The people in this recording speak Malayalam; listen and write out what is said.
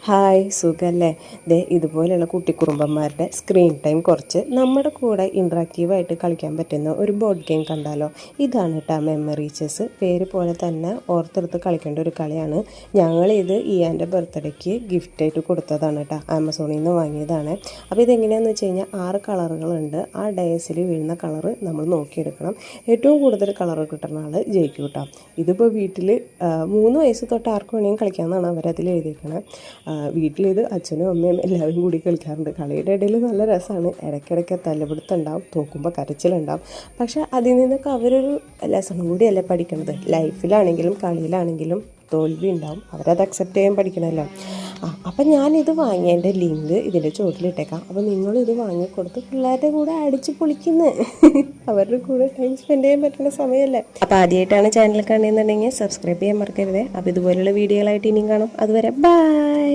ഹായ് സുഖല്ലേ? ഇതുപോലെയുള്ള കുട്ടിക്കുറുമ്പന്മാരുടെ സ്ക്രീൻ ടൈം കുറച്ച് നമ്മുടെ കൂടെ ഇൻട്രാക്റ്റീവായിട്ട് കളിക്കാൻ പറ്റുന്ന ഒരു ബോർഡ് ഗെയിം കണ്ടാലോ? ഇതാണ് കേട്ടോ മെമ്മറി ചെസ്. പേര് പോലെ തന്നെ ഓർത്തെടുത്ത് കളിക്കേണ്ട ഒരു കളിയാണ്. ഞങ്ങളിത് ഇയാൻ്റെ ബർത്ത്ഡേക്ക് ഗിഫ്റ്റായിട്ട് കൊടുത്തതാണ് കേട്ടോ. ആമസോണിൽ നിന്ന് വാങ്ങിയതാണ്. അപ്പോൾ ഇതെങ്ങനെയാണെന്ന് വെച്ച് കഴിഞ്ഞാൽ 6 കളറുകളുണ്ട്. ആ ഡയസിൽ വീഴുന്ന കളറ് നമ്മൾ നോക്കിയെടുക്കണം. ഏറ്റവും കൂടുതൽ കളർ കിട്ടുന്ന ആൾ ജയിക്കും കേട്ടോ. ഇതിപ്പോൾ വീട്ടിൽ 3 വയസ്സ് തൊട്ട് ആർക്ക് വേണമെങ്കിലും കളിക്കാമെന്നാണ് അവരതിൽ എഴുതിയിരിക്കുന്നത്. വീട്ടിലിത് അച്ഛനും അമ്മയും എല്ലാവരും കൂടി കളിക്കാറുണ്ട്. കളിയുടെ ഇടയിൽ നല്ല രസമാണ്. ഇടയ്ക്കിടയ്ക്ക് തല്ലുപിടുത്തുണ്ടാവും, തോക്കുമ്പോൾ കരച്ചിലുണ്ടാവും. പക്ഷേ അതിൽ നിന്നൊക്കെ അവരൊരു ലെസൺ കൂടിയല്ലേ പഠിക്കണത്. ലൈഫിലാണെങ്കിലും കളിയിലാണെങ്കിലും തോൽവി ഉണ്ടാവും, അവരത് അക്സെപ്റ്റ് ചെയ്യാൻ പഠിക്കണമല്ലോ. അപ്പം ഞാനിത് വാങ്ങിയതിൻ്റെ ലിങ്ക് ഇതിൻ്റെ ചുവട്ടിലിട്ടേക്കാം. അപ്പോൾ നിങ്ങളിത് വാങ്ങിക്കൊടുത്ത് പിള്ളേരുടെ കൂടെ അടിച്ച് പൊളിക്കുന്നു. അവരുടെ കൂടെ ടൈം സ്പെൻഡ് ചെയ്യാൻ പറ്റുന്ന സമയമല്ലേ. അപ്പോൾ ആദ്യമായിട്ടാണ് ചാനൽ കാണുന്നുണ്ടെങ്കിൽ സബ്സ്ക്രൈബ് ചെയ്യാൻ മറക്കരുത്. അപ്പോൾ ഇതുപോലുള്ള വീഡിയോകളായിട്ട് ഇനിയും കാണും. അതുവരെ ബൈ.